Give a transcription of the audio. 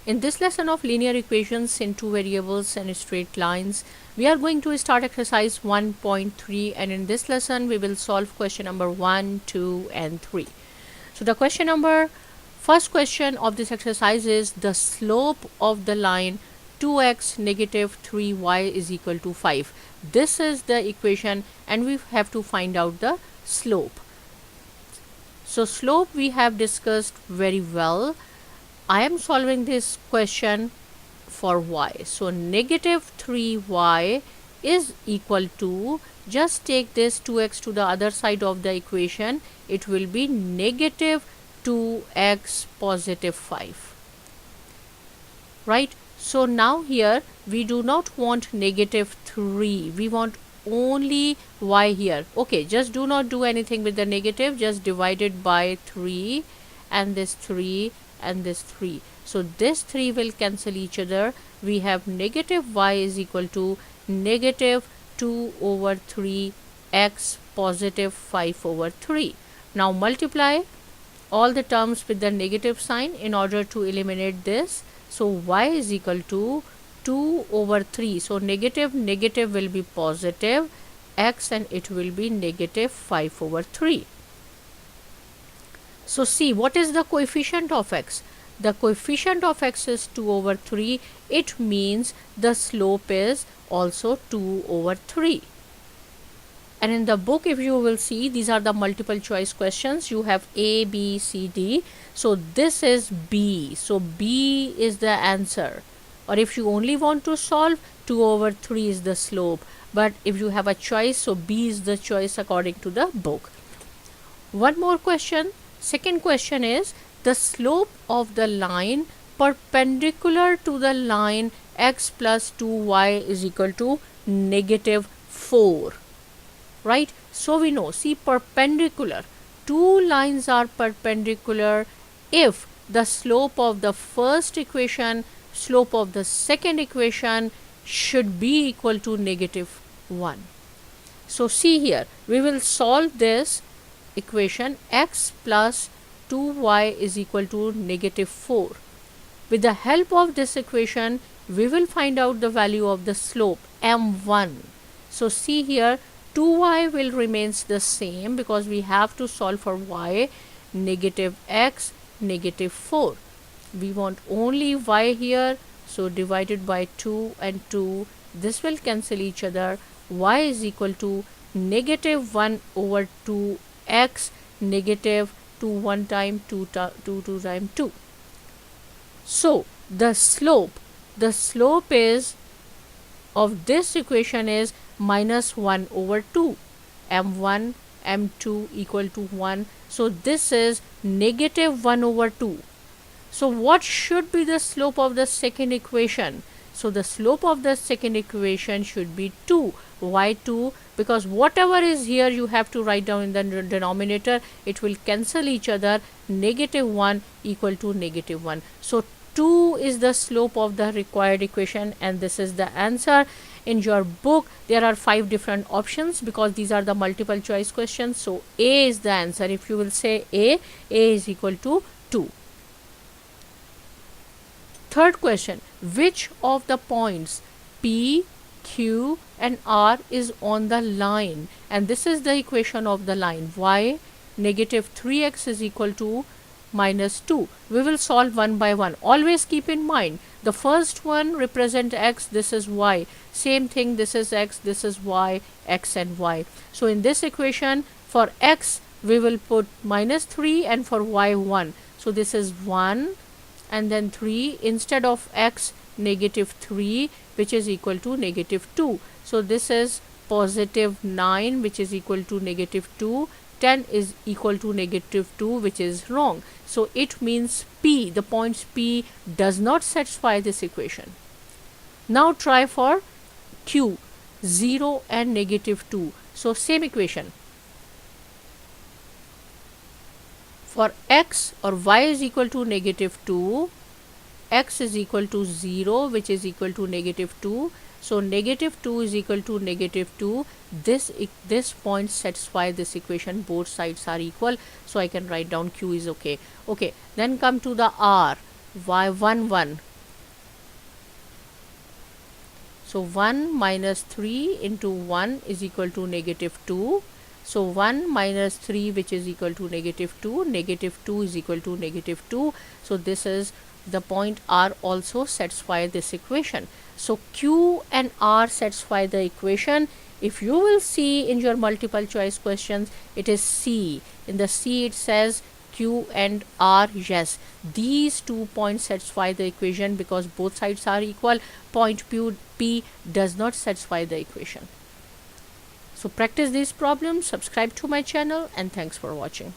In this lesson of linear equations in two variables and straight lines, we are going to start exercise 1.3, and in this lesson we will solve question number 1, 2 and 3. So the first question of this exercise is the slope of the line 2x negative 3y is equal to 5. This is the equation and we have to find out the slope. So slope we have discussed very well. I am solving this question for y. So negative 3y is equal to, just take this 2x to the other side of the equation, it will be negative 2x positive 5. Right? So now here we do not want negative 3, we want only y here. Okay, just do not do anything with the negative, just divide it by 3 and this 3 and this 3. So this 3 will cancel each other. We have negative y is equal to negative 2 over 3 x positive 5 over 3. Now multiply all the terms with the negative sign in order to eliminate this. So y is equal to 2 over 3. So negative will be positive x and it will be negative 5 over 3. So see, what is the coefficient of x? The coefficient of x is 2 over 3. It means the slope is also 2 over 3. And in the book, if you will see, these are the multiple choice questions. You have A, B, C, D. So this is B. So B is the answer. Or if you only want to solve, 2 over 3 is the slope. But if you have a choice, so B is the choice according to the book. One more question. Second question is the slope of the line perpendicular to the line x plus 2y is equal to negative 4. Right? So we know, see, perpendicular. Two lines are perpendicular if the slope of the first equation, slope of the second equation should be equal to negative 1. So see here, we will solve this equation x plus 2y is equal to negative 4. With the help of this equation, we will find out the value of the slope m1. So see here, 2y will remains the same because we have to solve for y, negative x, negative 4. We want only y here, so divided by 2 and 2, this will cancel each other. Y is equal to negative 1 over 2x, negative 2 1 time 2 time 2. So the slope is of this equation is minus 1 over 2, m1 m2 equal to 1. So this is negative 1 over 2. So what should be the slope of the second equation? So the slope of the second equation should be 2. Why 2? Because whatever is here you have to write down in the denominator. It will cancel each other. Negative 1 equal to negative 1. So 2 is the slope of the required equation and this is the answer. In your book there are 5 different options because these are the multiple choice questions. So A is the answer. If you will say A is equal to 2. Third question, which of the points P, Q and R is on the line? And this is the equation of the line. Y negative 3x is equal to minus 2. We will solve one by one. Always keep in mind, the first one represent x, this is y. Same thing, this is x, this is y, x and y. So in this equation, for x, we will put minus 3 and for y 1. So this is 1 and then 3 instead of x, negative 3, which is equal to negative 2. So this is positive 9, which is equal to negative 2. 10 is equal to negative 2, which is wrong. So it means P, the points P does not satisfy this equation. Now try for Q, 0 and negative 2. So same equation. For x or y is equal to negative 2, x is equal to 0, which is equal to negative 2. So negative 2 is equal to negative 2. This point satisfy this equation. Both sides are equal. So I can write down Q is okay. Okay. Then come to the R. Y 1 1. So 1 minus 3 into 1 is equal to negative 2. So 1 minus 3, which is equal to negative 2, negative 2 is equal to negative 2. So this is the point R also satisfy this equation. So Q and R satisfy the equation. If you will see in your multiple choice questions, it is C. In the C it says Q and R, yes, these 2 points satisfy the equation because both sides are equal. Point P does not satisfy the equation. So practice these problems, subscribe to my channel, and thanks for watching.